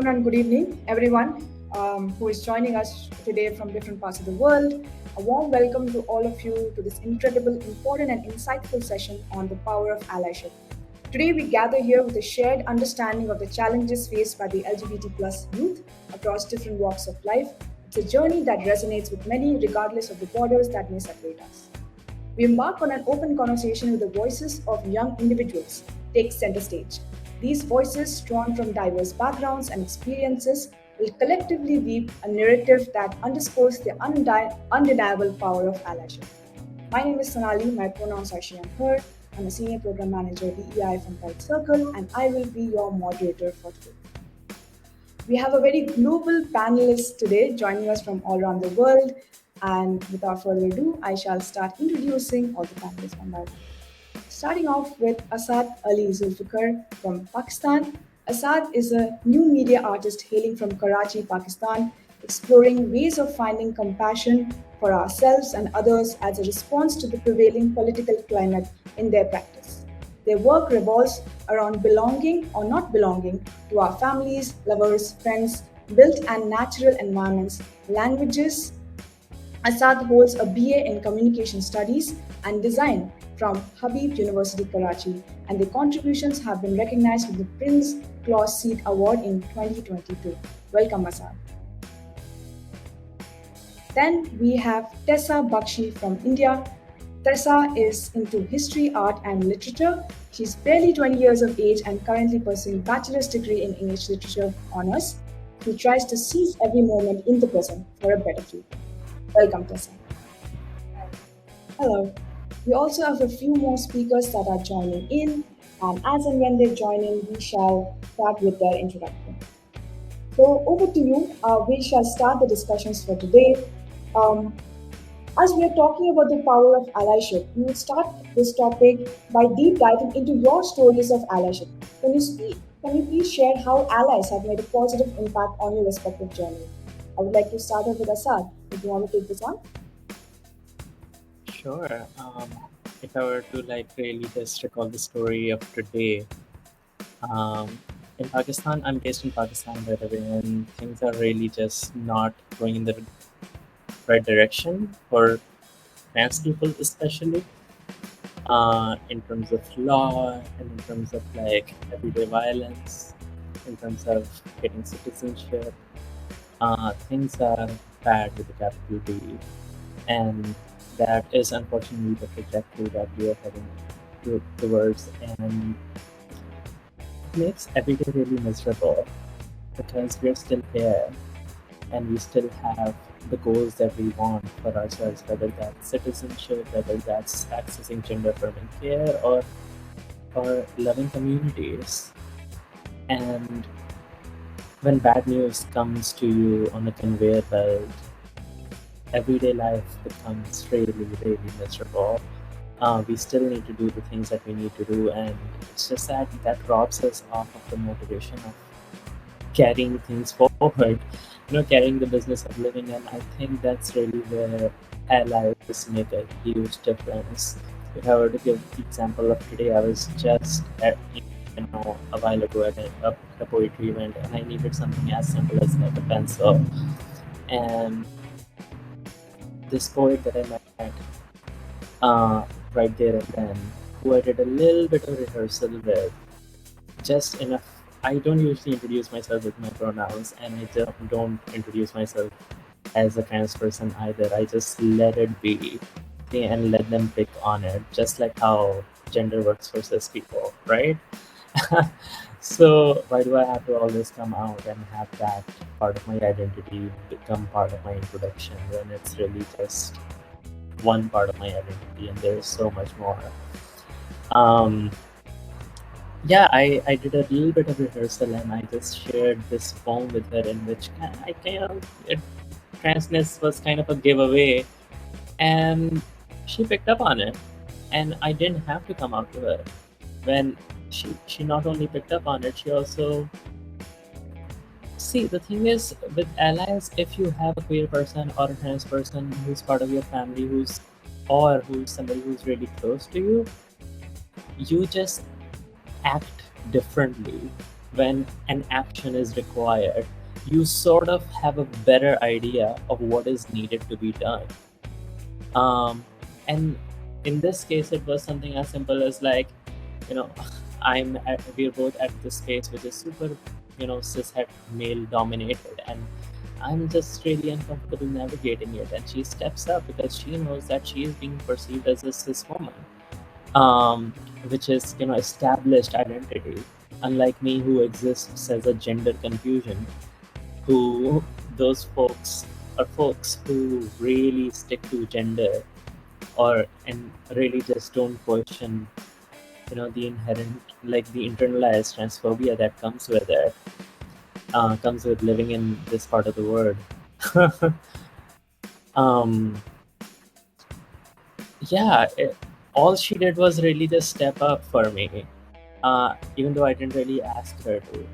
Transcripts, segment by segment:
afternoon and good evening, everyone who is joining us today from different parts of the world. A warm welcome to all of you to this incredible, important, and insightful session on the power of allyship. Today, we gather here with a shared understanding of the challenges faced by the LGBT plus youth across different walks of life. It's a journey that resonates with many, regardless of the borders that may separate us. We embark on an open conversation with the voices of young individuals take center stage. These voices, drawn from diverse backgrounds and experiences, will collectively weave a narrative that underscores the undeniable power of allyship. My name is Sonali, my pronouns are she and her. I'm a senior program manager at DEI from Pride Circle, and I will be your moderator for today. We have a very global panelist today joining us from all around the world. And without further ado, I shall start introducing all the panelists one by one. Starting off with Asad Ali Zulfiqar from Pakistan. Asad is a new media artist hailing from Karachi, Pakistan, exploring ways of finding compassion for ourselves and others as a response to the prevailing political climate in their practice. Their work revolves around belonging or not belonging to our families, lovers, friends, built and natural environments, languages. Asad holds a BA in Communication Studies and Design from Habib University, Karachi, and their contributions have been recognized with the Prince Claus Seat Award in 2022. Welcome, Asad. Then we have Tessa Baksi from India. Tessa is into history, art, and literature. She's barely 20 years of age and currently pursuing bachelor's degree in English literature honors. She tries to seize every moment in the present for a better future. Welcome, Tessa. Hello. We also have a few more speakers that are joining in, and as and when they join in, we shall start with their introduction. So over to you. We shall start the discussions for today. As we are talking about the power of allyship, we will start this topic by deep diving into your stories of allyship. Can you please share how allies have made a positive impact on your respective journey? I would like to start off with Asad. If you want to take this on. Sure. If I were to really just recall the story of today, in Pakistan, I'm based in Pakistan by the way, and things are really just not going in the right direction for trans people, especially in terms of law and in terms of everyday violence, in terms of getting citizenship. Things are bad with the capital D, and that is unfortunately the trajectory that we are heading towards, and it makes every day really miserable because we're still here and we still have the goals that we want for ourselves, whether that's citizenship, whether that's accessing gender-affirming care or loving communities. And when bad news comes to you on a conveyor belt, everyday life becomes really, really miserable. We still need to do the things that we need to do, and it's just that robs us off of the motivation of carrying things forward, carrying the business of living. And I think that's really where allies make a huge difference. If I were to give the example of today, I was just at a while ago at a poetry event, and I needed something as simple as a pencil. And this poet that I met right there and then, who I did a little bit of rehearsal with, just enough. I don't usually introduce myself with my pronouns, and I don't introduce myself as a trans person either. I just let it be and let them pick on it, just like how gender works for cis people, right? So why do I have to always come out and have that part of my identity become part of my introduction when it's really just one part of my identity and there is so much more? Yeah, I did a little bit of rehearsal and I just shared this poem with her in which transness was kind of a giveaway, and she picked up on it, and I didn't have to come out to her. When she not only picked up on it, she also... See, the thing is, with allies, if you have a queer person or a trans person who's part of your family, who's somebody who's really close to you, you just act differently when an action is required, you sort of have a better idea of what is needed to be done. And in this case, it was something as simple as like, you know, we're both at this space which is super, cishet male dominated, and I'm just really uncomfortable navigating it. And she steps up because she knows that she is being perceived as a cis woman, um, which is, established identity. Unlike me, who exists as a gender confusion, who those folks are folks who really stick to gender, or and really just don't question, the inherent, like the internalized transphobia that comes with it, comes with living in this part of the world. um, yeah, all she did was really just step up for me, even though I didn't really ask her to.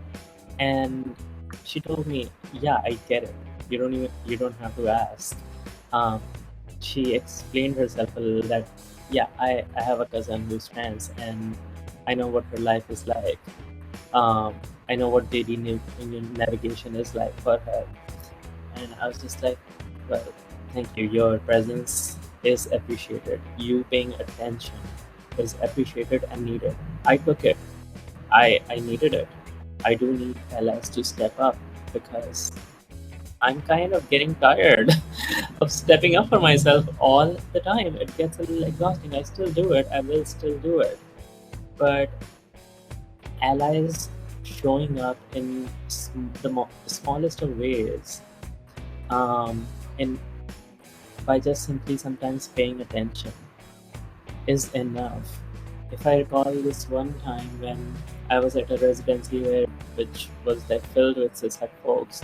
And she told me, "Yeah, I get it. You don't have to ask." Um, she explained herself a little that, yeah, I have a cousin who's trans, and I know what her life is like. Um, I know what daily navigation is like for her. And I was just like, well, thank you. Your presence is appreciated. You paying attention is appreciated and needed. I took it. I needed it. I do need allies to step up because I'm kind of getting tired of stepping up for myself all the time. It gets a little exhausting. I still do it. I will still do it. But allies showing up in the smallest of ways, and by just simply sometimes paying attention, is enough. If I recall this one time when I was at a residency which was like filled with cishet folks,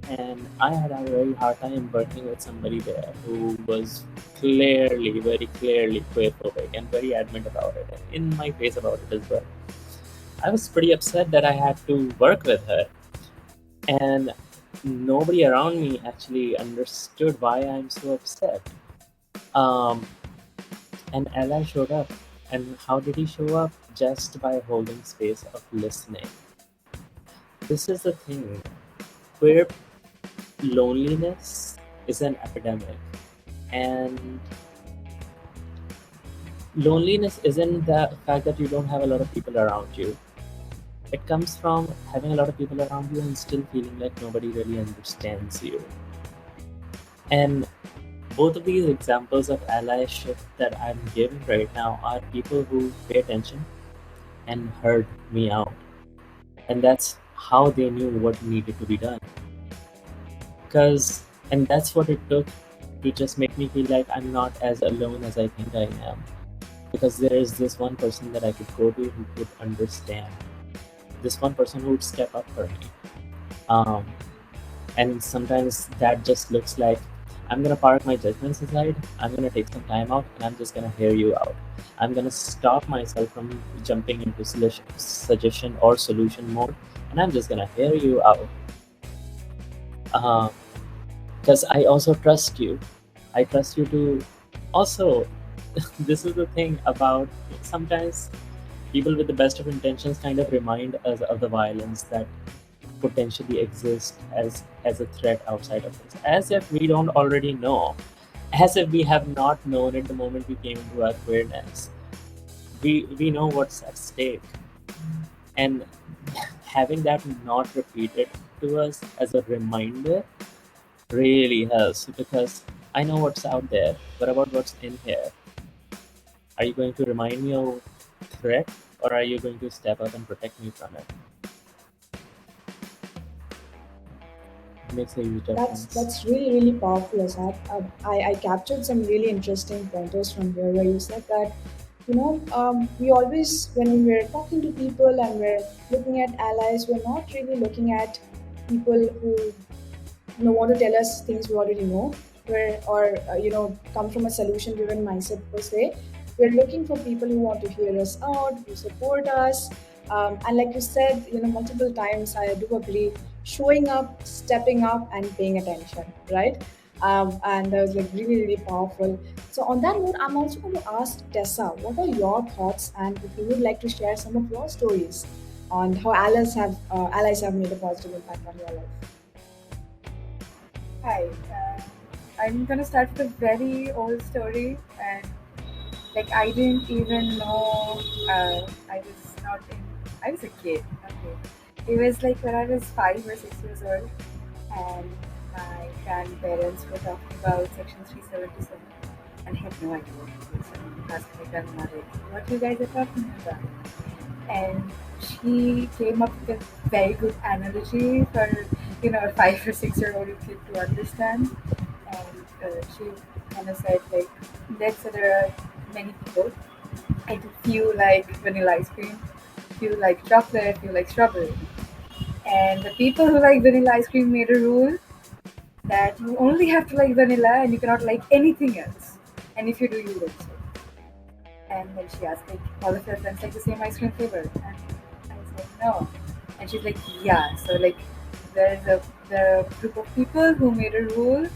and I had a very hard time working with somebody there who was very clearly queerphobic and very adamant about it, and in my face about it as well. I was pretty upset that I had to work with her, and nobody around me actually understood why I'm so upset. Um, and Ella showed up. And how did he show up? Just by holding space of listening. This is the thing. Queer loneliness is an epidemic. And loneliness isn't the fact that you don't have a lot of people around you. It comes from having a lot of people around you and still feeling like nobody really understands you. And both of these examples of allyship that I'm giving right now are people who pay attention and heard me out. And that's how they knew what needed to be done. And that's what it took to just make me feel like I'm not as alone as I think I am. Because there is this one person that I could go to who could understand. This one person who would step up for me. And sometimes that just looks like, I'm going to park my judgments aside, I'm going to take some time out, and I'm just going to hear you out. I'm going to stop myself from jumping into suggestion or solution mode, and I'm just going to hear you out. Because I also trust you. I trust you to also, this is the thing about sometimes people with the best of intentions kind of remind us of the violence that potentially exist as a threat outside of us, as if we don't already know, as if we have not known it the moment we came into our queerness. We know what's at stake, and having that not repeated to us as a reminder really helps, because I know what's out there. What about what's in here? Are you going to remind me of threat, or are you going to step up and protect me from it? Makes a huge difference. That's really powerful, Asad. I captured some really interesting pointers from here where you said that we always, when we're talking to people and we're looking at allies, we're not really looking at people who want to tell us things we already know, or come from a solution driven mindset per se. We're looking for people who want to hear us out, who support us, and like you said, multiple times, I do agree, showing up, stepping up, and paying attention, right? And that was like really powerful. So on that note, I'm also going to ask Tessa, what are your thoughts, and if you would like to share some of your stories? on how allies have made a positive impact on your life. Hi, I'm gonna start with a very old story, and like I didn't even know I was not in. I was a kid. Okay, it was like when I was 5 or 6 years old, and my grandparents were talking about Section 377, and I had no idea what it was. And I asked my grandmother, "What you guys are talking about?" And she came up with a very good analogy for a 5 or 6 year old kid to understand. And she kind of said like, let's say there are many people, and few like vanilla ice cream, few like chocolate, few like strawberry. And the people who like vanilla ice cream made a rule that you only have to like vanilla and you cannot like anything else. And if you do, you lose. And then she asked, like, all of your friends like the same ice cream flavor? And I was like, no. And she's like, yeah. So, like, there's a group of people who made a rule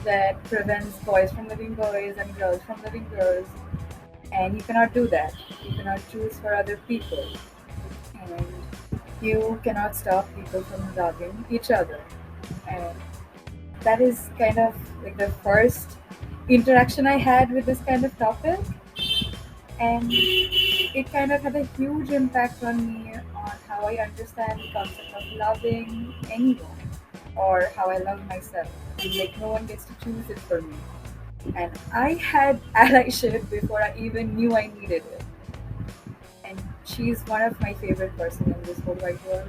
that prevents boys from loving boys and girls from loving girls. And you cannot do that. You cannot choose for other people. And you cannot stop people from loving each other. And that is kind of like the first interaction I had with this kind of topic. And it kind of had a huge impact on me on how I understand the concept of loving anyone or how I love myself. And like no one gets to choose it for me. And I had allyship before I even knew I needed it. And she's one of my favorite person in this whole wide world.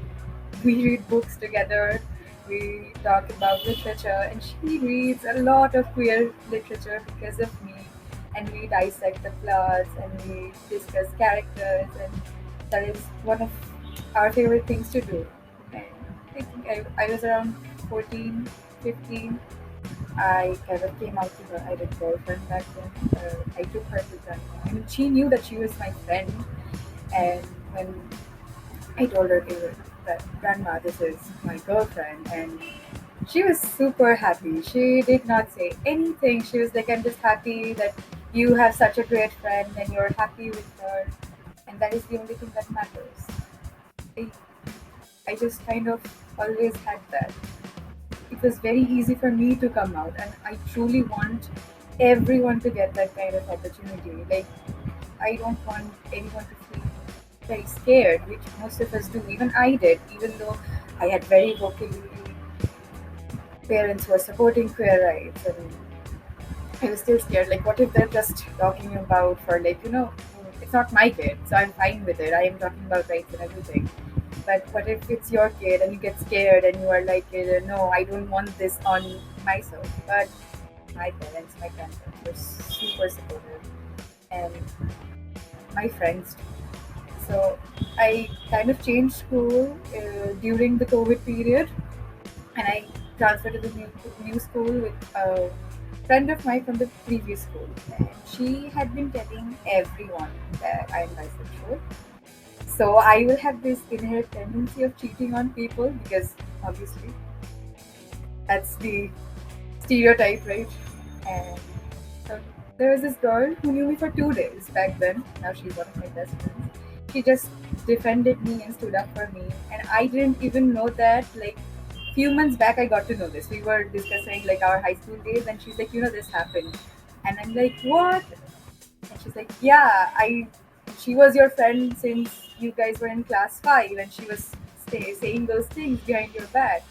We read books together, we talk about literature, and she reads a lot of queer literature because of me. And we dissect the plots and we discuss characters, and that is one of our favorite things to do. And I think I was around 14, 15. I kind of came out to her. I had a girlfriend back then. I took her to Uganda. I mean, she knew that she was my friend, and when I told her that grandma, this is my girlfriend, and she was super happy. She did not say anything. She was like, I'm just happy that you have such a great friend and you're happy with her, and that is the only thing that matters. I, I just kind of always had that. It was very easy for me to come out, and I truly want everyone to get that kind of opportunity. Like, I don't want anyone to feel very scared, which most of us do. Even I did, even though I had very vocally parents who were supporting queer rights, and I was still scared. Like, what if they're just talking about for like it's not my kid, so I'm fine with it. I am talking about rights and everything. But what if it's your kid and you get scared and you are like, no, I don't want this on myself. But my parents, my grandparents were super supportive, and my friends too. So I kind of changed school during the COVID period, and I transferred to the new school with a friend of mine from the previous school. And she had been telling everyone that I'm bisexual. So I will have this inherent tendency of cheating on people because obviously that's the stereotype, right? And so there was this girl who knew me for 2 days back then. Now she's one of my best friends. She just defended me and stood up for me, and I didn't even know that. Like few months back, I got to know this. We were discussing like our high school days, and she's like, this happened, and I'm like, what? And she's like, yeah, I. She was your friend since you guys were in class 5, and she was saying those things behind your back.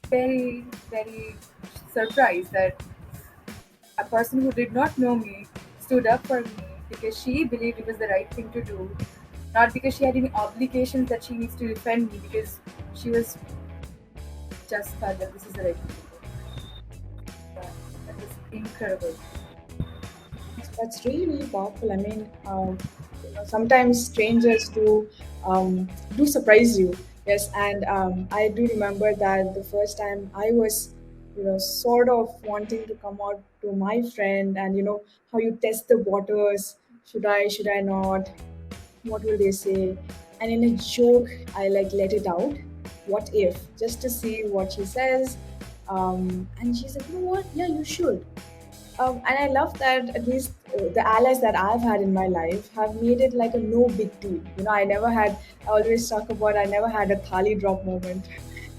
Very, very surprised that a person who did not know me stood up for me because she believed it was the right thing to do, not because she had any obligations that she needs to defend me, because she was just thought that this is the right thing to do. That was incredible. That's really, really powerful. I mean, sometimes strangers do surprise you. Yes, and I do remember that the first time I was, sort of wanting to come out to my friend, and how you test the waters. Should I not? What will they say? And in a joke, I like let it out. What if? Just to see what she says. And she's like, you know what? Yeah, you should. And I love that at least the allies that I've had in my life have made it like a no big deal. I always talk about, I never had a thali drop moment,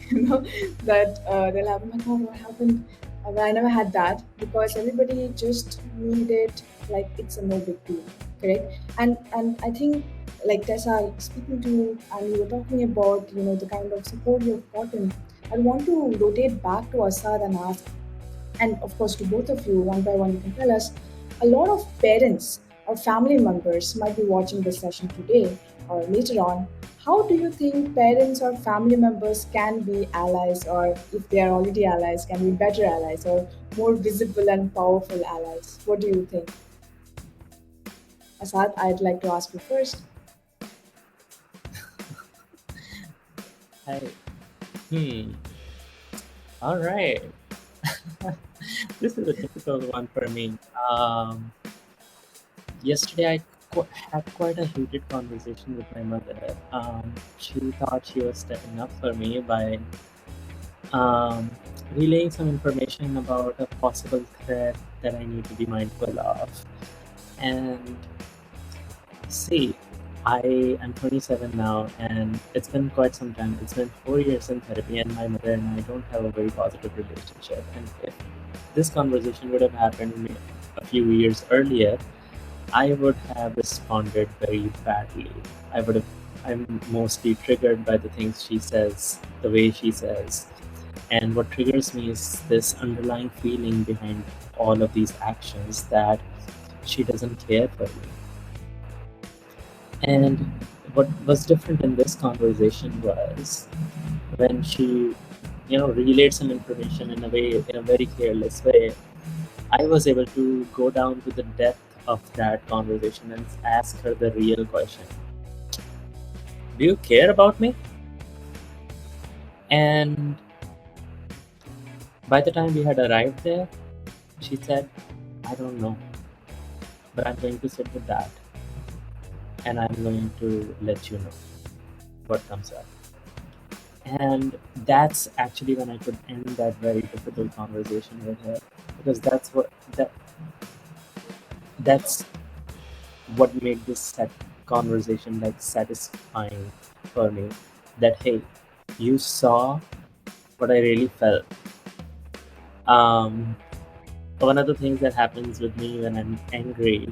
you know, that they'll have, oh my God, what happened? But I never had that because everybody just made it like it's a no big deal, correct? And I think, like Tessa, speaking to you, and you were talking about, the kind of support you've gotten. I want to rotate back to Asad and ask, and of course to both of you, one by one, you can tell us. A lot of parents or family members might be watching this session today or later on. How do you think parents or family members can be allies, or if they are already allies, can be better allies or more visible and powerful allies? What do you think? Asad, I'd like to ask you first. I, all right. This is a difficult one for me. Yesterday, I had quite a heated conversation with my mother. She thought she was stepping up for me by relaying some information about a possible threat that I need to be mindful of. And see, I am 27 now, and it's been quite some time. It's been 4 years in therapy, and my mother and I don't have a very positive relationship. And if this conversation would have happened a few years earlier, I would have responded very badly. I'm mostly triggered by the things she says, the way she says. And what triggers me is this underlying feeling behind all of these actions that she doesn't care for me. And what was different in this conversation was when she, relayed some information in a very careless way, I was able to go down to the depth of that conversation and ask her the real question. Do you care about me? And by the time we had arrived there, she said, I don't know, but I'm going to sit with that. And I'm going to let you know what comes up. And that's actually when I could end that very difficult conversation with her, because that's what made this conversation like satisfying for me. That hey, you saw what I really felt. One of the things that happens with me when I'm angry,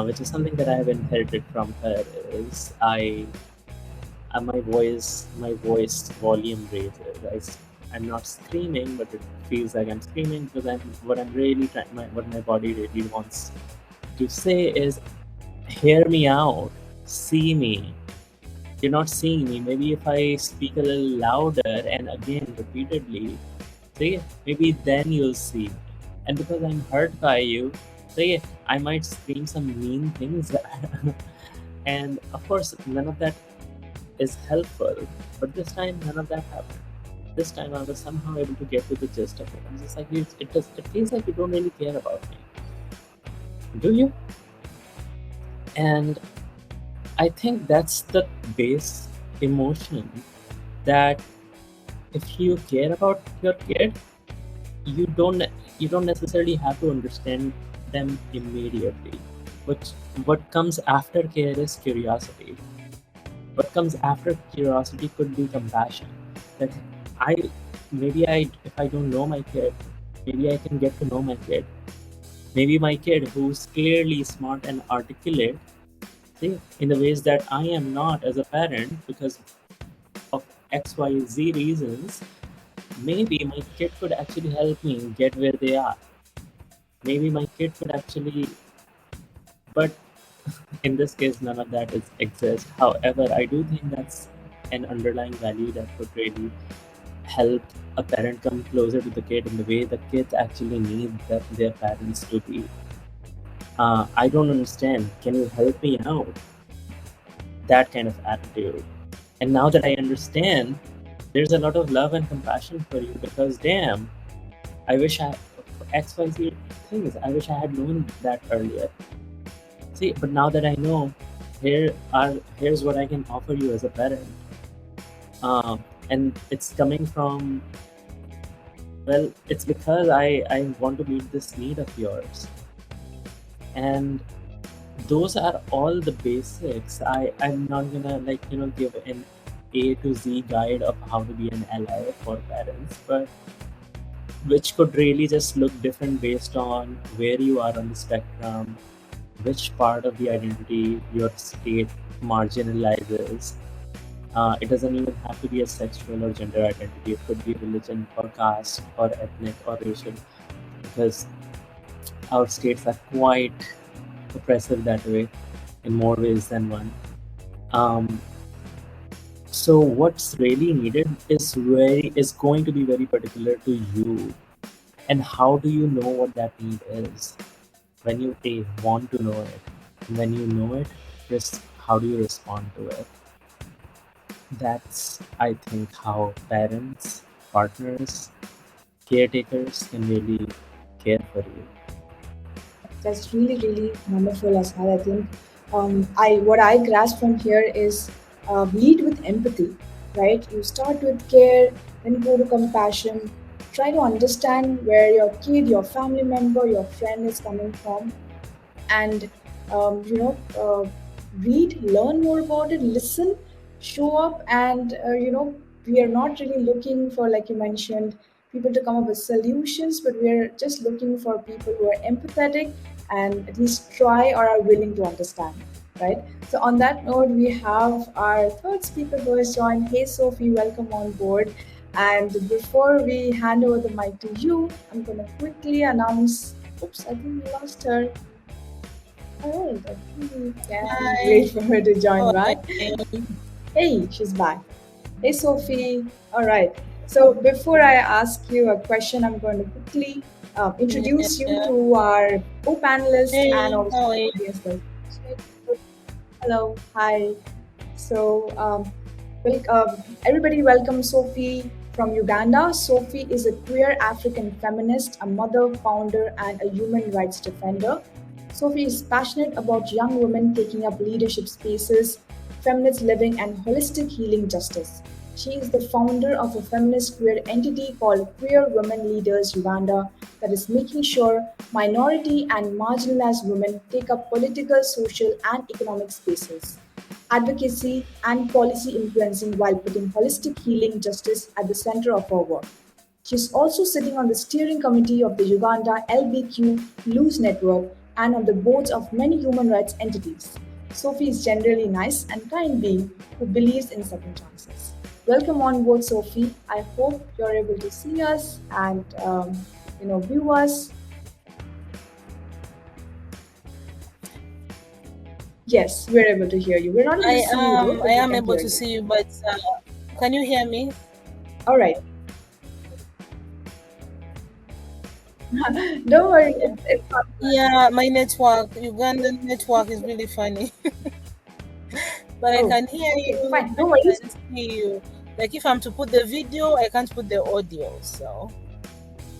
which is something that I have inherited from her, is my voice volume raises. I'm not screaming, but it feels like I'm screaming because what my body really wants to say is, hear me out, see me. You're not seeing me. Maybe if I speak a little louder and again repeatedly, maybe then you'll see. And because I'm hurt by you, I might scream some mean things. And of course, none of that is helpful. But this time, none of that happened. This time, I was somehow able to get to the gist of it. I'm just like, it feels like you don't really care about me. Do you? And I think that's the base emotion, that if you care about your kid, you don't necessarily have to understand them immediately. What comes after care is curiosity. What comes after curiosity could be compassion. That if I don't know my kid, maybe I can get to know my kid. Maybe my kid, who's clearly smart and articulate, in the ways that I am not as a parent because of XYZ reasons, maybe my kid could actually help me get where they are. Maybe my kid could actually, but in this case, none of that exists. However, I do think that's an underlying value that could really help a parent come closer to the kid in the way the kids actually need their parents to be. I don't understand. Can you help me out? That kind of attitude. And now that I understand, there's a lot of love and compassion for you, because damn, I wish XYZ things. I wish I had known that earlier. But now that I know, here's what I can offer you as a parent. And it's coming from, Well, it's because I want to meet this need of yours. And those are all the basics. I'm not gonna give an A to Z guide of how to be an ally for parents, but which could really just look different based on where you are on the spectrum, which part of the identity your state marginalizes. It doesn't even have to be a sexual or gender identity. It could be religion or caste or ethnic or racial, because our states are quite oppressive that way in more ways than one. Um, so what's really needed is going to be very particular to you. And how do you know what that need is? When you want to know it, and when you know it, just how do you respond to it? That's, I think, how parents, partners, caretakers can really care for you. That's really, really wonderful, Asad. I think what I grasp from here is lead with empathy, right? You start with care, then go to compassion. Try to understand where your kid, your family member, your friend is coming from, and um, you know read, learn more about it, listen, show up, and we are not really looking for, like you mentioned, people to come up with solutions, but we are just looking for people who are empathetic and at least try or are willing to understand, right? So on that note, we have our third speaker who has joined. Hey Sophie, welcome on board. And before we hand over the mic to you, I'm going to quickly announce, oops, I think we lost her. All right, I think we can wait for her to join back. Hey, she's back. Hey, Sophie. All right. So before I ask you a question, I'm going to quickly introduce you to our co-panelists and also the audience. Hello. Hi. So, everybody, welcome Sophie from Uganda. Sophie is a queer African feminist, a mother, founder, and a human rights defender. Sophie is passionate about young women taking up leadership spaces, feminist living, and holistic healing justice. She is the founder of a feminist queer entity called Queer Women Leaders Uganda that is making sure minority and marginalized women take up political, social, and economic spaces, advocacy, and policy influencing while putting holistic healing justice at the center of her work. She is also sitting on the steering committee of the Uganda LBQ Lose Network and on the boards of many human rights entities. Sophie is generally nice and kind being who believes in second chances. Welcome on board, Sophie. I hope you're able to see us and view us. Yes, we're able to hear you. We're not able to see you, though, but I we am can able hear to you. see you, but can you hear me? All right. Don't worry. It's not bad. Yeah, my network, Ugandan network is really funny. But I Oh, can hear okay, you, fine. No I worries. can see you. Like if I'm to put the video, I can't put the audio. So,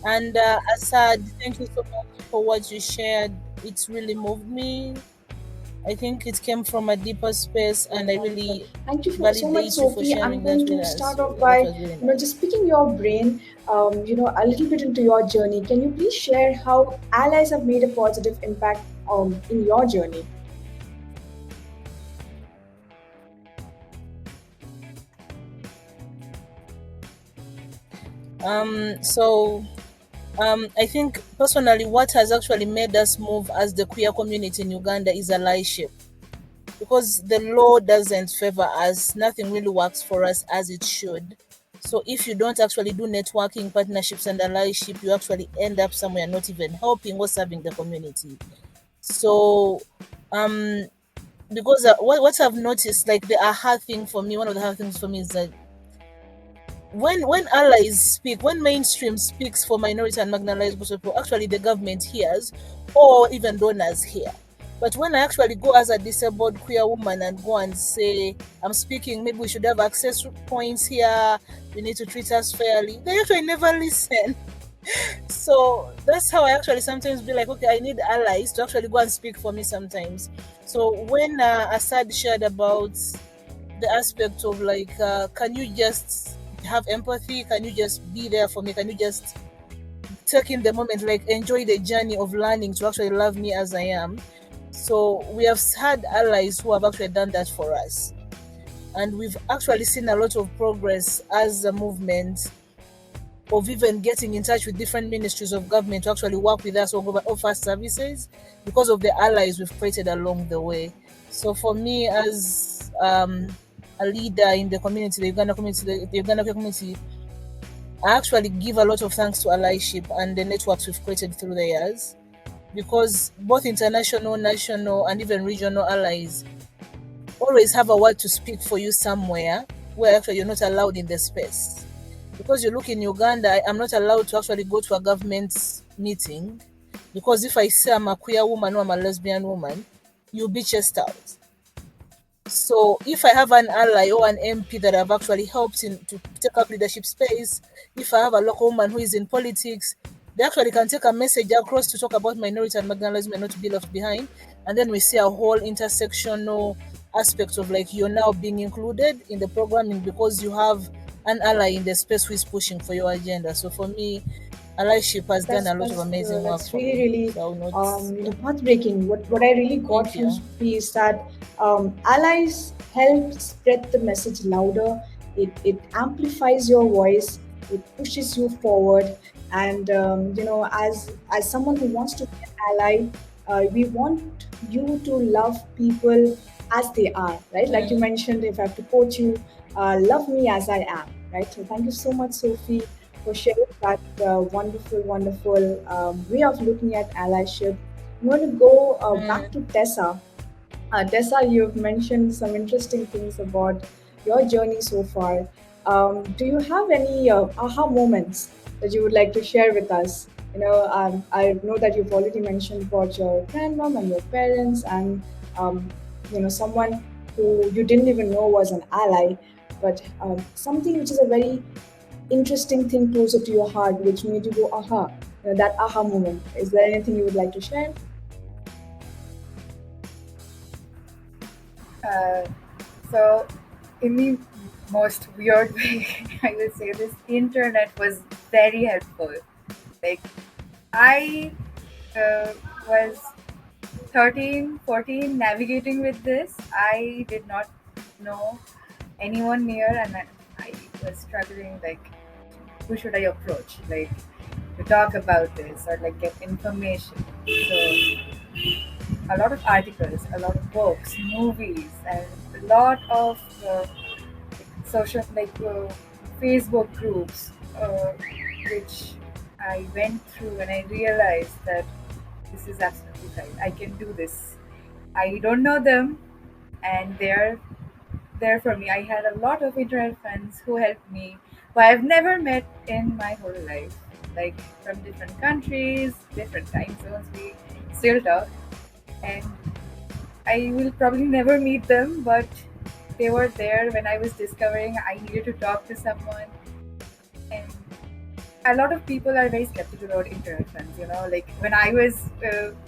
and Asad, thank you so much for what you shared. It's really moved me. I think it came from a deeper space, and I really Thank you so much, validate you for Sophie. I'm sharing that going with to us. start So off that by, was really nice. just picking your brain, a little bit into your journey. Can you please share how allies have made a positive impact in your journey? So I think personally, what has actually made us move as the queer community in Uganda is allyship. Because the law doesn't favor us, nothing really works for us as it should. So if you don't actually do networking, partnerships, and allyship, you actually end up somewhere not even helping or serving the community. So, because what I've noticed, like the aha thing for me, one of the aha things for me is that when allies speak, when mainstream speaks for minority and marginalized groups of people, actually the government hears, or even donors hear. But when I actually go as a disabled queer woman and go and say, I'm speaking, maybe we should have access points here, we need to treat us fairly, they actually never listen. So that's how I actually sometimes be like, okay, I need allies to actually go and speak for me sometimes. So when Asad shared about the aspect of like, can you just have empathy? Can you just be there for me? Can you just taking the moment, like enjoy the journey of learning to actually love me as I am. So we have had allies who have actually done that for us. And we've actually seen a lot of progress as a movement of even getting in touch with different ministries of government to actually work with us or offer services because of the allies we've created along the way. So for me, as a leader in the community, the Uganda community, I actually give a lot of thanks to Allyship and the networks we've created through the years, because both international, national, and even regional allies always have a word to speak for you somewhere where actually you're not allowed in the space. Because you look in Uganda, I'm not allowed to actually go to a government meeting, because if I say I'm a queer woman or I'm a lesbian woman, you'll be chased out. So if I have an ally or an MP that I've actually helped in to take up leadership space, if I have a local woman who is in politics, they actually can take a message across to talk about minority and marginalized men not to be left behind. And then we see a whole intersectional aspect of like you're now being included in the programming because you have an ally in the space who is pushing for your agenda. So for me, Allyship has done a lot of amazing work That's for really, me. really, So I will not, pathbreaking. What I really got Thank from you. Sophie is that allies help spread the message louder. It amplifies your voice. It pushes you forward. And as someone who wants to be an ally, we want you to love people as they are, right? Like you mentioned, if I have to quote you, love me as I am, right? So thank you so much, Sophie, for sharing that wonderful, wonderful way of looking at allyship. I'm going to go back to Tessa. Tessa, you've mentioned some interesting things about your journey so far. Do you have any aha moments that you would like to share with us? I know that you've already mentioned about your grandmom and your parents, and someone who you didn't even know was an ally, but something which is a very interesting thing closer to your heart, which made you go aha, that aha moment. Is there anything you would like to share? So, in the most weird way, I would say this internet was very helpful. Like, I was 13, 14, navigating with this. I did not know anyone near, and I was struggling, like, who should I approach? Like, to talk about this or, like, get information. So, a lot of articles, a lot of books, movies, and a lot of social, like Facebook groups, which I went through, and I realized that this is absolutely right. I can do this. I don't know them, and they're there for me. I had a lot of internet friends who helped me, who I've never met in my whole life, like from different countries, different time zones. We still talk, and I will probably never meet them, but they were there when I was discovering I needed to talk to someone. And a lot of people are very skeptical about internet friends, like when I was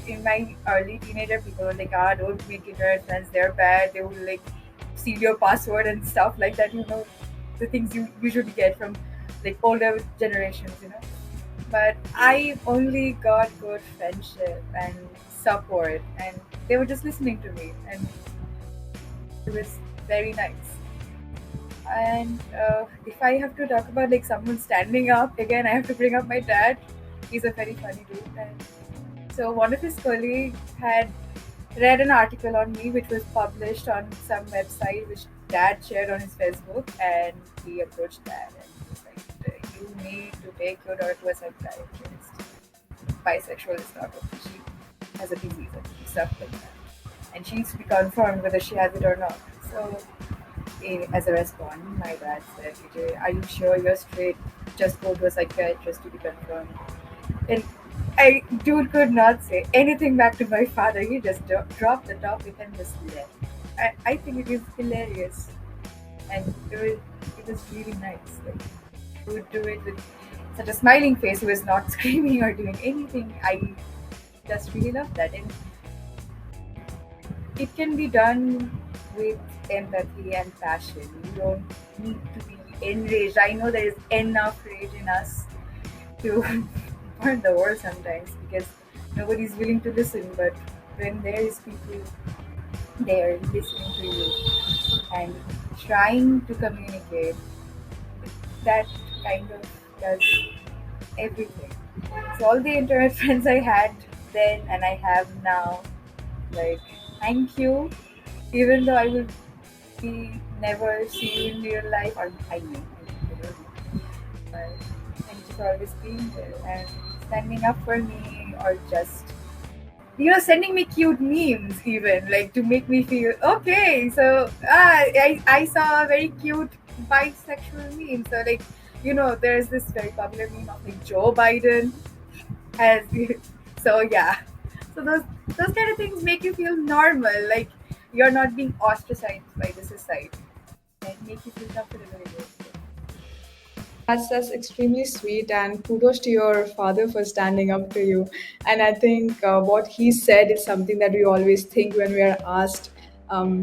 in my early teenager, people were like, don't make internet friends, they're bad, they will like steal your password and stuff like that, the things you usually get from like older generations. But I only got good friendship and support, and they were just listening to me, and it was very nice. And if I have to talk about like someone standing up again, I have to bring up my dad. He's a very funny dude. And so one of his colleagues had read an article on me which was published on some website which dad shared on his Facebook, and he approached dad and he was like, you need to take your daughter to a psychiatrist. Bisexual is not okay. She has a disease and stuff like that. And she needs to be confirmed whether she has it or not. So as a response, my dad said, "Vijay, are you sure you're straight? Just go to a psychiatrist to be confirmed." And dude could not say anything back to my father. He just dropped the topic and just left. I think it is hilarious, and it was really nice. Like, he would do it with such a smiling face. He was not screaming or doing anything. I just really love that, and it can be done with empathy and passion. You don't need to be enraged. I know there is enough rage in us to ignore the world sometimes because nobody's willing to listen. But when there is people there listening to you and trying to communicate, that kind of does everything. So all the internet friends I had then and I have now, like, thank you. Even though I will be never see you in real life, or I may, I don't know. But thank you for always being there and standing up for me, or just sending me cute memes, even like to make me feel okay. So I saw a very cute bisexual meme. So like, there's this very popular meme of like Joe Biden as so yeah. So those kind of things make you feel normal, like you're not being ostracized by the society, and make you feel comfortable in it. That's extremely sweet, and kudos to your father for standing up to you. And I think what he said is something that we always think when we are asked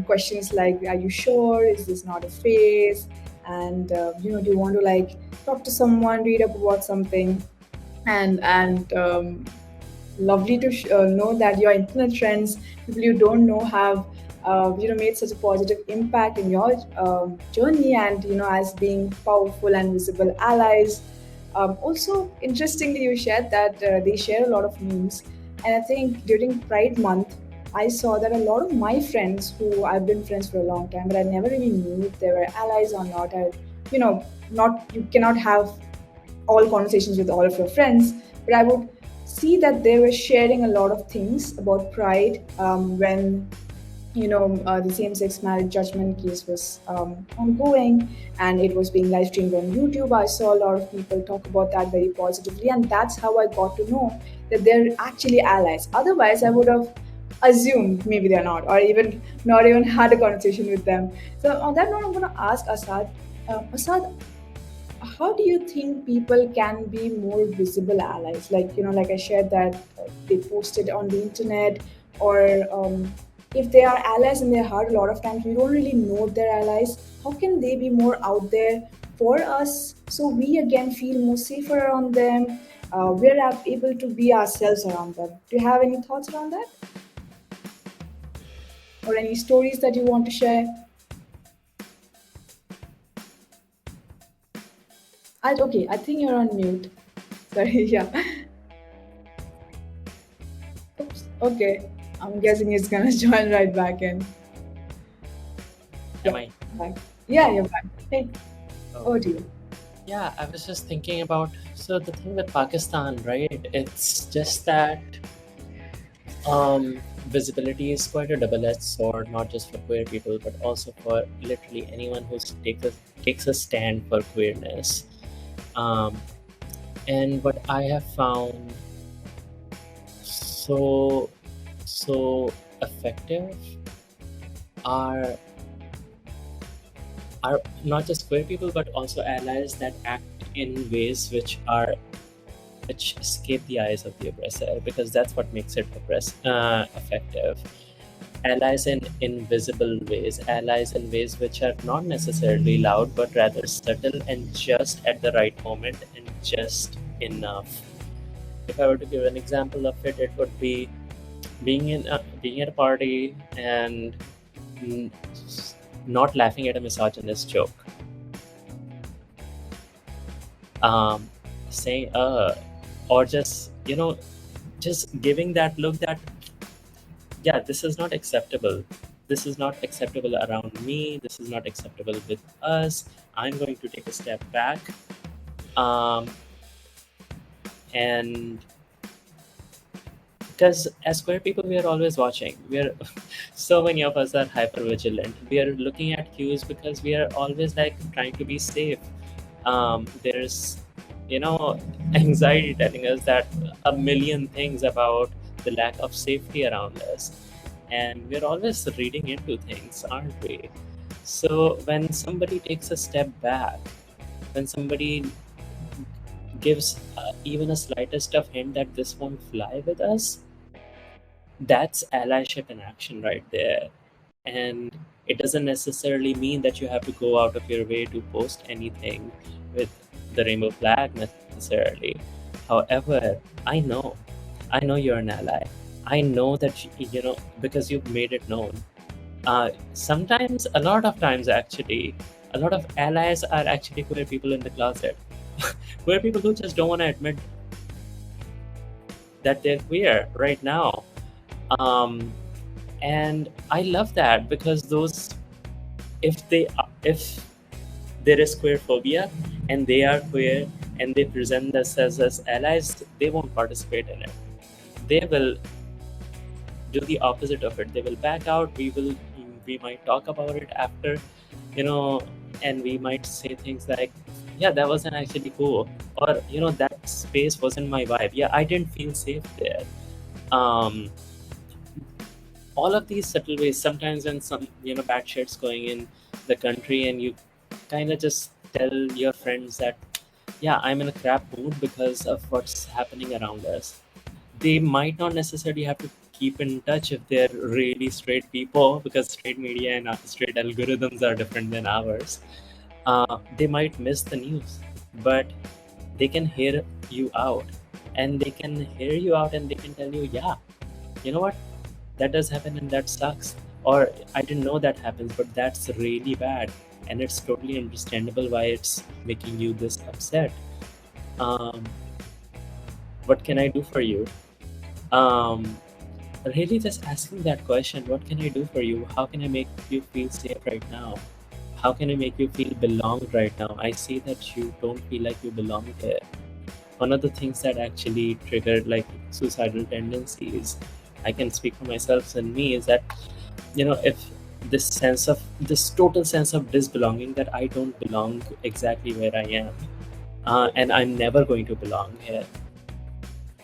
questions like, "Are you sure? Is this not a phase?" And do you want to like talk to someone, read up about something, and lovely to know that your internet friends, people you don't know, have made such a positive impact in your journey, and as being powerful and visible allies. Also, interestingly, you shared that they share a lot of memes, and I think during Pride Month, I saw that a lot of my friends who I've been friends for a long time, but I never really knew if they were allies or not. Not you cannot have all conversations with all of your friends, but I would see that they were sharing a lot of things about pride when the same-sex marriage judgment case was ongoing, and it was being live streamed on YouTube. I saw a lot of people talk about that very positively, and that's how I got to know that they're actually allies. Otherwise, I would have assumed maybe they're not, or even not even had a conversation with them. So on that note, I'm going to ask Asad. Asad, how do you think people can be more visible allies? Like, like I shared that they posted on the internet, or if they are allies in their heart, a lot of times we don't really know they're allies. How can they be more out there for us so we again feel more safer around them? We're able to be ourselves around them. Do you have any thoughts around that? Or any stories that you want to share? Okay, I think you're on mute. Sorry, yeah. Oops. Okay, I'm guessing it's gonna join right back in. Am I? Back. Yeah, you're back. Hey, Oh, over to you. yeah, I was just thinking about, so the thing with Pakistan, right? It's just that visibility is quite a double-edged sword, not just for queer people, but also for literally anyone who takes a stand for queerness. And what I have found so effective are not just queer people, but also allies that act in ways which escape the eyes of the oppressor, because that's what makes it effective. Allies in invisible ways, allies in ways which are not necessarily loud, but rather subtle and just at the right moment and just enough. If I were to give an example of it, it would be being at a party and not laughing at a misogynist joke. Saying or just giving that look that, yeah, this is not acceptable. This is not acceptable around me. This is not acceptable with us. I'm going to take a step back. And because as queer people, we are always watching. So many of us are hyper vigilant. We are looking at cues because we are always like trying to be safe. There's anxiety telling us that a million things about the lack of safety around us, and we're always reading into things, aren't we? So when somebody takes a step back, when somebody gives even a slightest of hint that this won't fly with us, that's allyship in action right there. And it doesn't necessarily mean that you have to go out of your way to post anything with the rainbow flag necessarily. However, I know you're an ally. I know that because you've made it known. Sometimes, a lot of times actually, a lot of allies are actually queer people in the closet. Queer people who just don't want to admit that they're queer right now. And I love that, because if there is queer phobia and they are queer and they present themselves as allies, they won't participate in it. They will do the opposite of it. They will back out. We might talk about it after, and we might say things like, yeah, that wasn't actually cool, or that space wasn't my vibe. Yeah, I didn't feel safe there. All of these subtle ways. Sometimes when some bad shit's going in the country, and you kind of just tell your friends that, yeah, I'm in a crap mood because of what's happening around us. They might not necessarily have to keep in touch if they're really straight people, because straight media and straight algorithms are different than ours. They might miss the news, but they can hear you out, and they can tell you, yeah, you know what, that does happen and that sucks, or I didn't know that happens, but that's really bad, and it's totally understandable why it's making you this upset. What can I do for you? Really just asking that question, what can I do for you? How can I make you feel safe right now? How can I make you feel belonged right now? I see that you don't feel like you belong here. One of the things that actually triggered like suicidal tendencies, I can speak for myself and me, is that, if this total sense of disbelonging, that I don't belong exactly where I am, and I'm never going to belong here.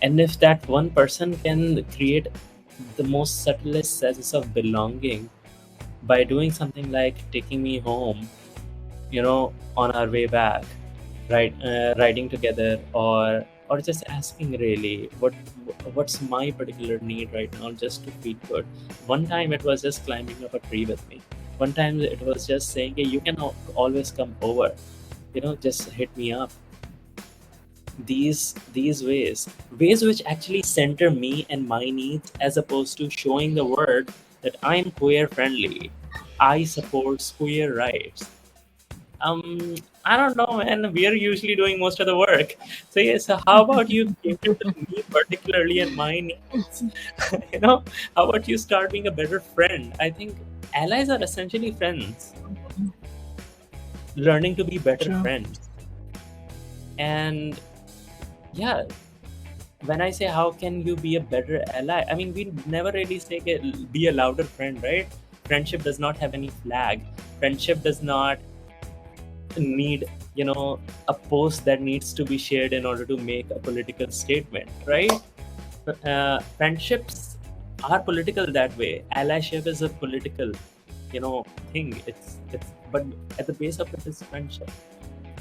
And if that one person can create the most subtlest sense of belonging by doing something like taking me home, on our way back, right, riding together, or just asking really what's my particular need right now, just to feel good. One time it was just climbing up a tree with me. One time it was just saying, hey, you can always come over, just hit me up. These ways which actually center me and my needs, as opposed to showing the world that I'm queer friendly, I support queer rights. I don't know, man. We are usually doing most of the work. So yes, so how about you cater to me particularly and my needs? How about you start being a better friend? I think allies are essentially friends, learning to be better True. friends. And yeah, when I say how can you be a better ally, I mean, we never really say be a louder friend, right? Friendship does not have any flag. Friendship does not need, a post that needs to be shared in order to make a political statement, right? Friendships are political that way. Allyship is a political, thing. It's but at the base of it is friendship.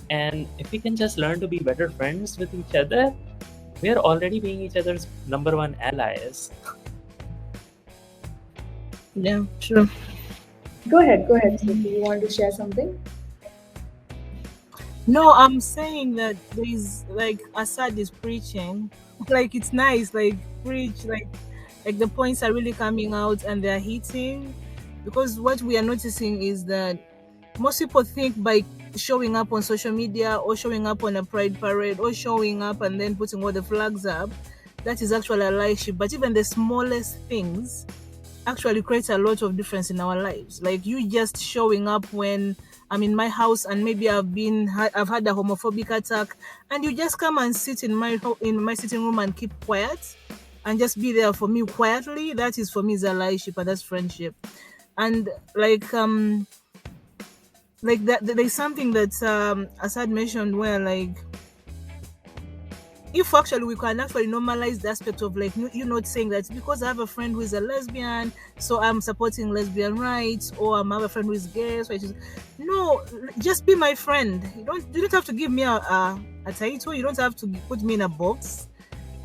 And if we can just learn to be better friends with each other, we are already being each other's number one allies. Yeah, true. Go ahead, Sophie. You want to share something? No, I'm saying that there is, like, Asad is preaching. Like, it's nice, like, preach, like the points are really coming out and they're hitting. Because what we are noticing is that most people think by showing up on social media or showing up on a pride parade or showing up and then putting all the flags up, that is actually allyship. But even the smallest things actually create a lot of difference in our lives. Like you just showing up when I'm in my house and maybe I've had a homophobic attack, and you just come and sit in my sitting room and keep quiet and just be there for me quietly. That is, for me, is allyship, and that's friendship. And like that, there's something that Asad mentioned where, like, if actually we can actually normalize the aspect of, like, you're not saying that because I have a friend who is a lesbian, so I'm supporting lesbian rights, or I have a friend who is gay, so no, just be my friend. You don't have to give me a title. You don't have to put me in a box.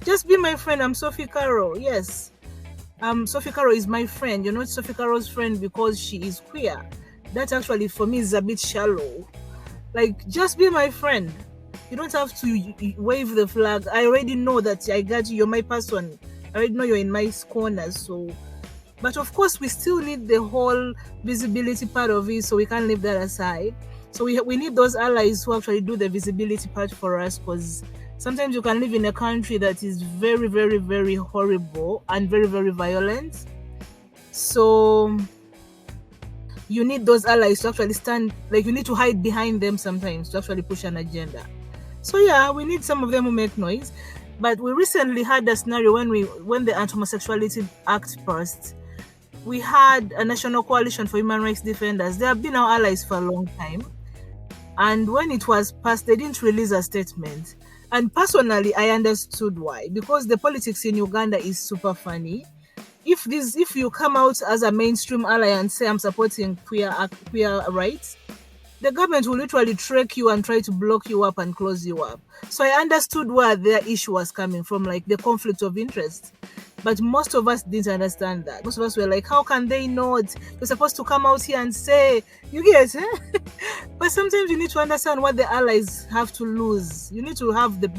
Just be my friend. I'm Sophie Caro. Yes. Sophie Caro is my friend. You're not Sophie Caro's friend because she is queer. That actually, for me, is a bit shallow. Like, just be my friend. You don't have to wave the flag. I already know that I got you. You're my person. I already know you're in my corner. So, but of course, we still need the whole visibility part of it. So we can't leave that aside. So we need those allies who actually do the visibility part for us, because sometimes you can live in a country that is very, very, very horrible and very, very violent. So you need those allies to actually stand, like you need to hide behind them sometimes to actually push an agenda. So yeah, we need some of them who make noise. But we recently had a scenario when the Anti-Homosexuality Act passed. We had a national coalition for human rights defenders. They have been our allies for a long time. And when it was passed, they didn't release a statement. And personally, I understood why. Because the politics in Uganda is super funny. If you come out as a mainstream ally and say I'm supporting queer rights, the government will literally track you and try to block you up and close you up. So I understood where their issue was coming from, like the conflict of interest. But most of us didn't understand that. Most of us were like, how can they not? You're supposed to come out here and say, you get it? But sometimes you need to understand what the allies have to lose. You need to have the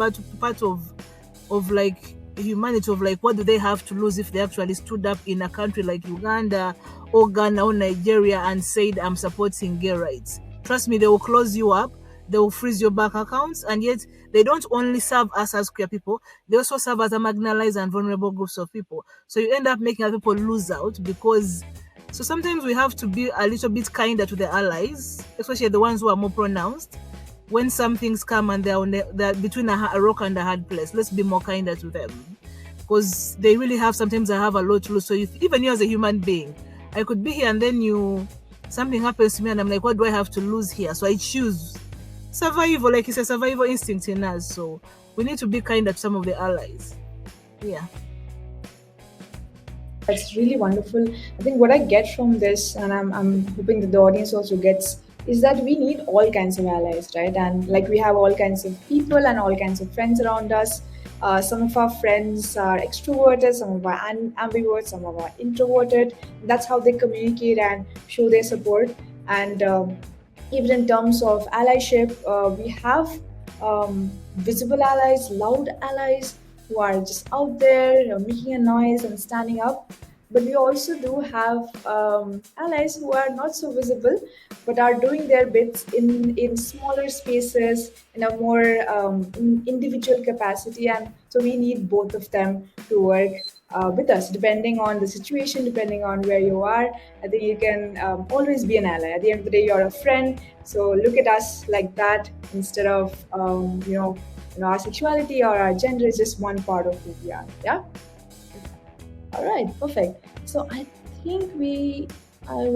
part of like humanity, of like, what do they have to lose if they actually stood up in a country like Uganda or Ghana or Nigeria and said, I'm supporting gay rights. Trust me, they will close you up. They will freeze your bank accounts. And yet they don't only serve us as queer people, they also serve as a marginalized and vulnerable groups of people. So you end up making other people lose out, because so sometimes we have to be a little bit kinder to the allies, especially the ones who are more pronounced. When some things come and they're between a rock and a hard place, let's be more kinder to them, because they really have, sometimes I have a lot to lose. So even you as a human being, I could be here and then something happens to me and I'm like, what do I have to lose here? So I choose survival, like it's a survival instinct in us. So we need to be kinder to some of the allies. Yeah. That's really wonderful. I think what I get from this, and I'm hoping that the audience also gets, is that we need all kinds of allies, right? And like we have all kinds of people and all kinds of friends around us. Some of our friends are extroverted, some of our ambiverts, some of our introverted. That's how they communicate and show their support. And even in terms of allyship, we have visible allies, loud allies who are just out there making a noise and standing up. But we also do have allies who are not so visible, but are doing their bits in smaller spaces, in a more individual capacity. And so we need both of them to work with us, depending on the situation, depending on where you are. I think you can always be an ally. At the end of the day, you're a friend. So look at us like that, instead of our sexuality or our gender is just one part of who we are. Yeah. All right, perfect. So I think I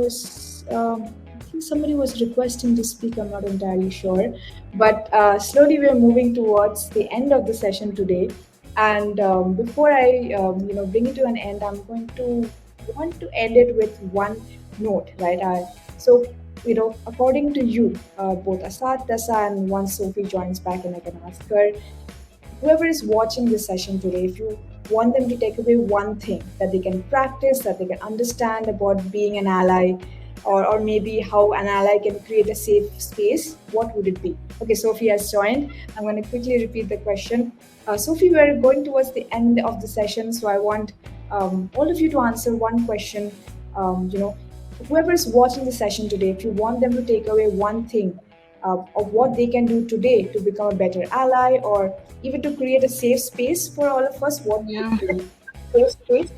think somebody was requesting to speak. I'm not entirely sure, but slowly we're moving towards the end of the session today. And before I, bring it to an end, I'm going to want to end it with one note, right? So, according to you, both Asad, Tessa, and once Sophie joins back, and I can ask her, whoever is watching this session today, if you want them to take away one thing that they can practice, that they can understand about being an ally, or maybe how an ally can create a safe space, what would it be? Okay, Sophie has joined. I'm going to quickly repeat the question. Sophie, we're going towards the end of the session, so I want all of you to answer one question. Whoever is watching the session today, if you want them to take away one thing of what they can do today to become a better ally, or even to create a safe space for all of us, what would it be? Safe space?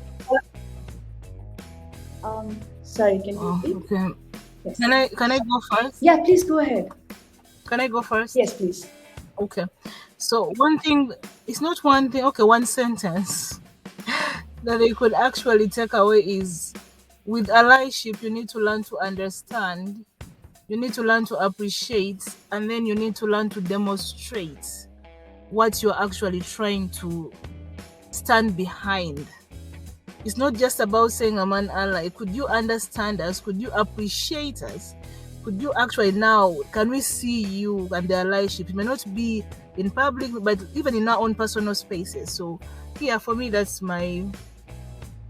Sorry, can you repeat? Okay. Yes. Can I go first? Yeah, please go ahead. Can I go first? Yes, please. Okay. So one thing, it's not one thing, okay, one sentence that they could actually take away is, with allyship, you need to learn to understand, you need to learn to appreciate, and then you need to learn to demonstrate what you're actually trying to stand behind. It's not just about saying I'm an ally. Could you understand us? Could you appreciate us? Could you actually now, can we see you and the allyship? It may not be in public, but even in our own personal spaces. So yeah, for me, that's my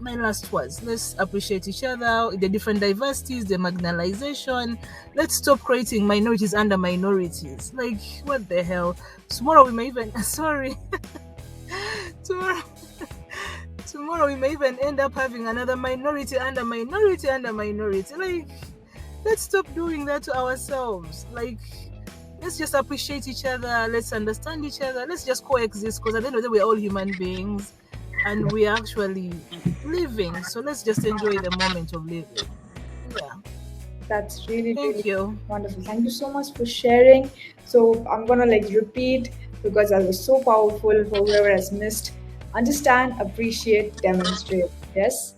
my last words. Let's appreciate each other, the different diversities, the marginalization. Let's stop creating minorities under minorities. Like, what the hell? Tomorrow we may even sorry. tomorrow tomorrow we may even end up having another minority under minority under minority. Like, let's stop doing that to ourselves. Like, let's just appreciate each other. Let's understand each other. Let's just coexist, because at the end of the day, we're all human beings and we're actually living. So let's just enjoy the moment of living. Yeah. That's really, Thank really you. wonderful. Thank you so much for sharing. So I'm gonna repeat because that was so powerful for whoever has missed. Understand, appreciate, demonstrate. Yes.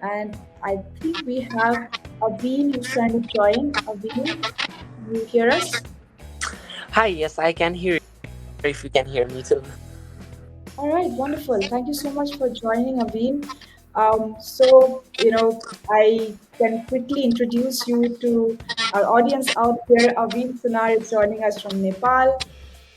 And I think we have Aveen who's trying to join. Aveen, you hear us? Hi, yes, I can hear you if you can hear me too. All right, wonderful. Thank you so much for joining, Aveen. So, I can quickly introduce you to our audience out here. Aveen Sunar is joining us from Nepal.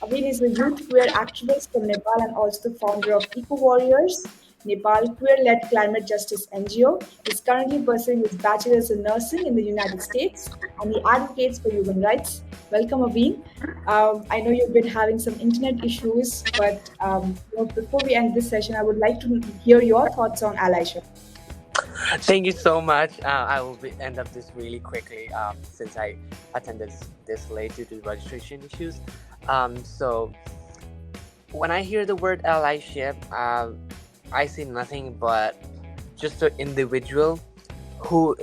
Aveen is a youth queer activist from Nepal and also the founder of Eco Warriors, Nepal queer-led climate justice NGO. He's currently pursuing his bachelor's in nursing in the United States, and he advocates for human rights. Welcome, Aveen. I know you've been having some internet issues, but before we end this session, I would like to hear your thoughts on allyship. Thank you so much. I will end up this really quickly since I attended this late due to registration issues. So when I hear the word allyship, I see nothing but just an individual who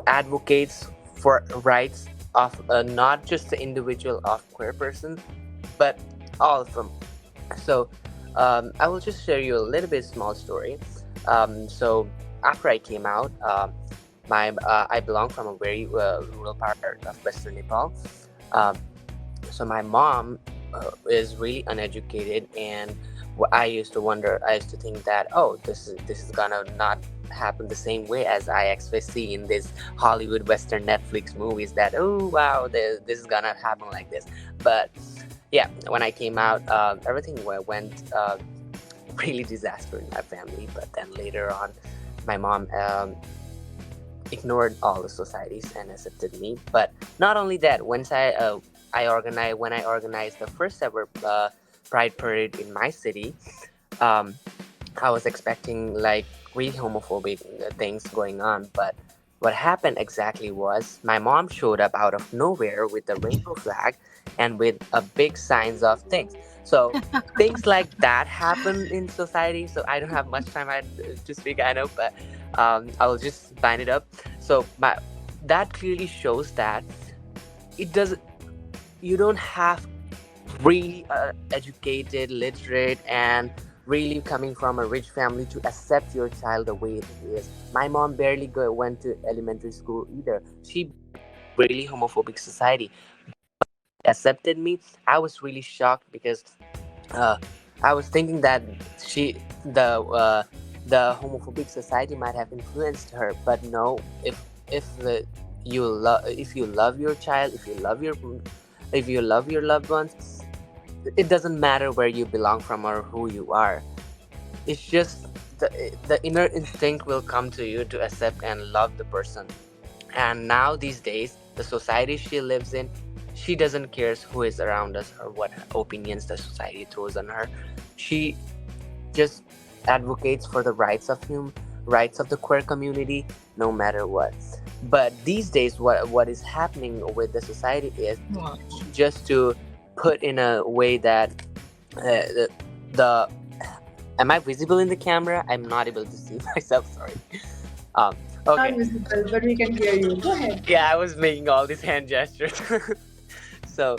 advocates for rights of not just the individual of queer person, but all of them. So I will just share you a little bit small story. So after I came out, I belong from a very rural part of Western Nepal. So my mom is really uneducated, and I used to think that, oh, this is gonna not happen the same way as I actually see in this Hollywood Western Netflix movies, that, oh wow, this is gonna happen like this. But yeah, when I came out, everything went really disaster in my family. But then later on, my mom ignored all the societies and accepted me. But not only that, once I organized the first ever Pride Parade in my city, I was expecting really homophobic things going on. But what happened exactly was my mom showed up out of nowhere with a rainbow flag and with a big signs of things. So things like that happen in society. So I don't have much time to speak, I know, but I will just bind it up. So that clearly shows that you don't have really educated, literate, and really coming from a rich family to accept your child the way it is. My mom barely went to elementary school either. She really homophobic society accepted me. I was really shocked because I was thinking that the homophobic society might have influenced her, but no. You love your child, if you love your loved ones, it doesn't matter where you belong from or who you are. It's just the inner instinct will come to you to accept and love the person. And now these days, the society she lives in, she doesn't care who is around us or what opinions the society throws on her. She just advocates for the rights of the queer community, no matter what. But these days, what is happening with the society is just to put in a way that am I visible in the camera? I'm not able to see myself, sorry. Okay. Not visible, but we can hear you. Go ahead. Yeah, I was making all these hand gestures. So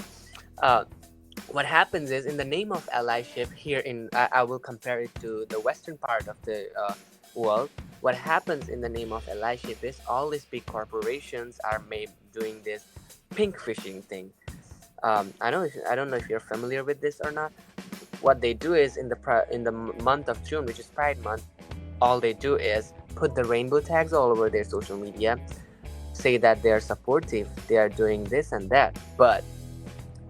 what happens is, in the name of allyship here I will compare it to the western part of the world. What happens in the name of allyship is all these big corporations are doing this pink fishing thing. I don't know if you're familiar with this or not. What they do is in the month of June, which is Pride Month, all they do is put the rainbow tags all over their social media, say that they are supportive, they are doing this and that. But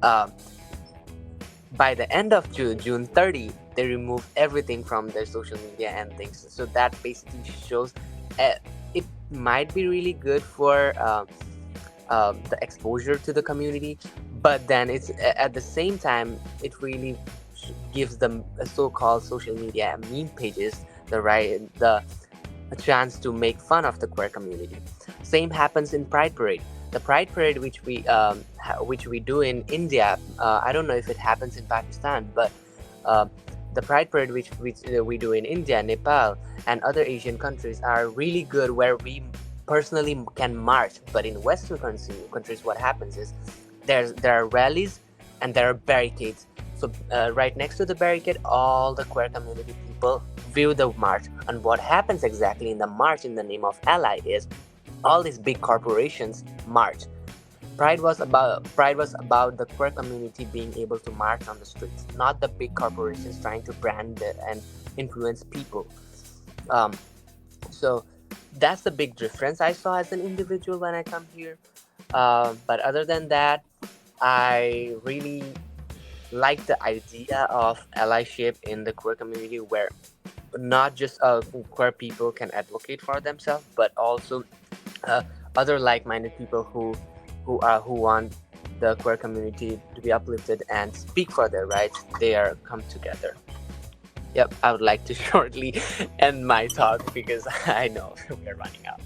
by the end of June 30, they remove everything from their social media and things. So that basically shows it might be really good for the exposure to the community, but then it's at the same time it really gives them so-called social media meme pages the a chance to make fun of the queer community. Same happens in Pride Parade. The Pride Parade, which we do in India, I don't know if it happens in Pakistan, but the Pride Parade which we do in India, Nepal, and other Asian countries are really good, where we personally can march. But in Western countries, what happens is there are rallies and there are barricades. So right next to the barricade, all the queer community people view the march. And what happens exactly in the march in the name of Ally is all these big corporations march. Pride was about the queer community being able to march on the streets, not the big corporations trying to brand and influence people. So that's the big difference I saw as an individual when I come here. But other than that, I really like the idea of allyship in the queer community, where not just queer people can advocate for themselves, but also uh, other like-minded people who want the queer community to be uplifted and speak for their rights. They are come together. Yep, I would like to shortly end my talk because I know we're running out.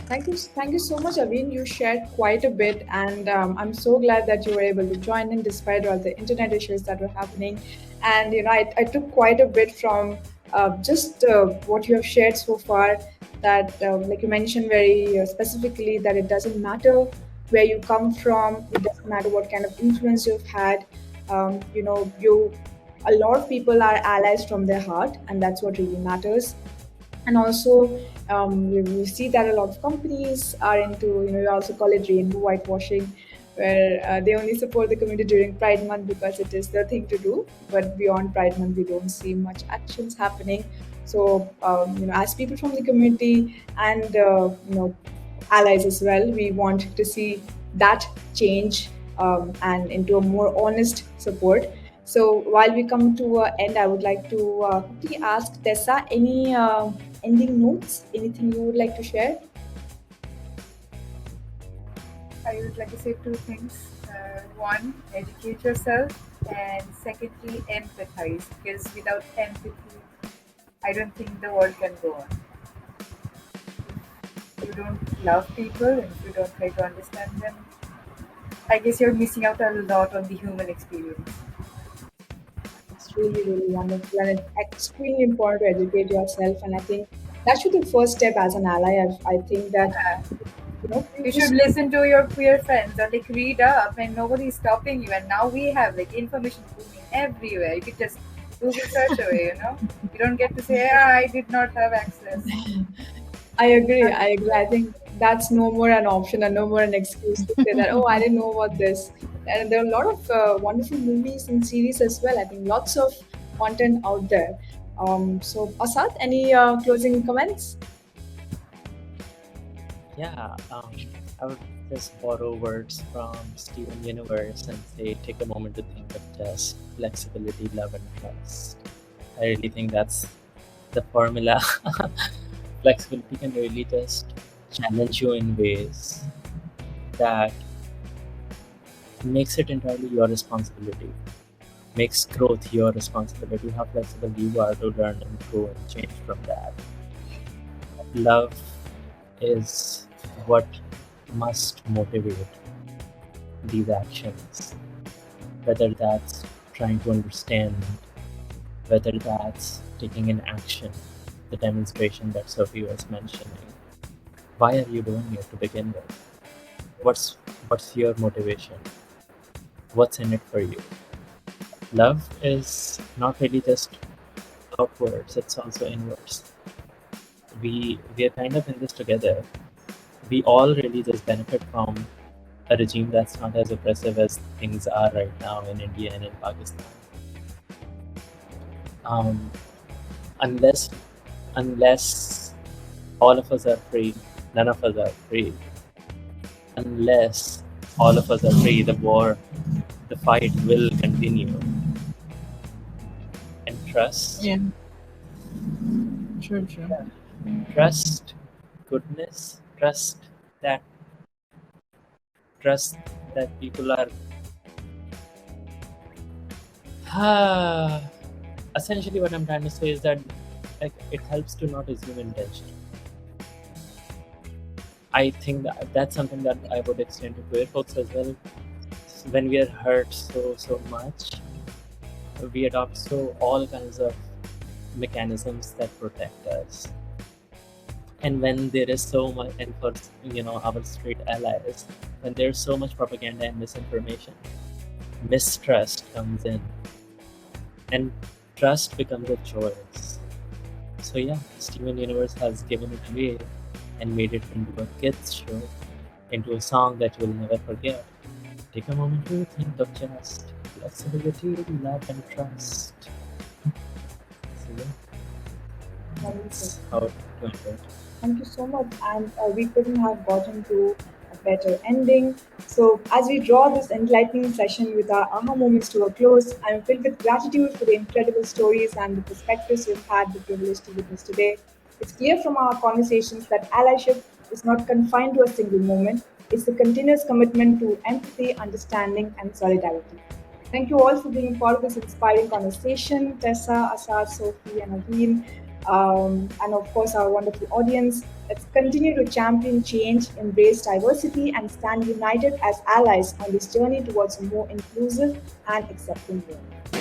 Thank you so much, Aveen. You shared quite a bit, and I'm so glad that you were able to join in despite all the internet issues that were happening. And I took quite a bit from just what you have shared so far. That, like you mentioned very specifically, that it doesn't matter where you come from, it doesn't matter what kind of influence you've had. You a lot of people are allies from their heart, and that's what really matters. And also, we see that a lot of companies are into, we also call it rainbow whitewashing, where they only support the community during Pride Month because it is the thing to do. But beyond Pride Month, we don't see much actions happening. So, as people from the community and, allies as well, we want to see that change and into a more honest support. So while we come to an end, I would like to quickly ask Tessa, any ending notes, anything you would like to share? I would like to say two things. One, educate yourself, and secondly, empathize, because without empathy, I don't think the world can go on. If you don't love people and if you don't try to understand them, I guess you're missing out a lot on the human experience. It's really, really wonderful, and it's extremely important to educate yourself. And I think that should be the first step as an ally. I think that, Yeah. You just should listen to your queer friends or like read up, and nobody's stopping you. And now we have like information booming everywhere. You could just Google search away, You don't get to say, I did not have access. I agree. I agree. I think that's no more an option and no more an excuse to say that, oh, I didn't know about this. And there are a lot of wonderful movies and series as well. I think lots of content out there. So, Asad, any closing comments? Yeah, I would just borrow words from Steven Universe and say, take a moment to think of just flexibility, love, and trust. I really think that's the formula. Flexibility can really just challenge you in ways that makes it entirely your responsibility, makes growth your responsibility, how flexible you are to learn and grow and change from that. Love is what must motivate these actions, whether that's trying to understand, whether that's taking an action, the demonstration that Sophie was mentioning. Why are you doing it to begin with? What's your motivation? What's in it for you? Love is not really just outwards, it's also inwards. We are kind of in this together. We all really just benefit from a regime that's not as oppressive as things are right now in India and in Pakistan. Unless all of us are free, none of us are free. Unless all of us are free, the fight will continue. And trust. Yeah. True. Trust goodness, that trust that people are essentially what I'm trying to say is that like it helps to not assume intention. I think that's something that I would extend to queer folks as well. When we are hurt so much, we adopt all kinds of mechanisms that protect us. And when there is so much, and for our straight allies, when there's so much propaganda and misinformation, mistrust comes in, and trust becomes a choice. So yeah, Steven Universe has given it away and made it into a kids show, into a song that you will never forget. Take a moment to think of just flexibility, love, and trust. So yeah, that's how it went. Thank you so much. And we couldn't have gotten to a better ending. So, as we draw this enlightening session with our aha moments to a close, I'm filled with gratitude for the incredible stories and the perspectives we've had the privilege to witness today. It's clear from our conversations that allyship is not confined to a single moment, it's the continuous commitment to empathy, understanding, and solidarity. Thank you all for being part of this inspiring conversation. Tessa, Asad, Sophie, and Aveen, and of course our wonderful audience. Let's continue to champion change, embrace diversity, and stand united as allies on this journey towards a more inclusive and accepting world.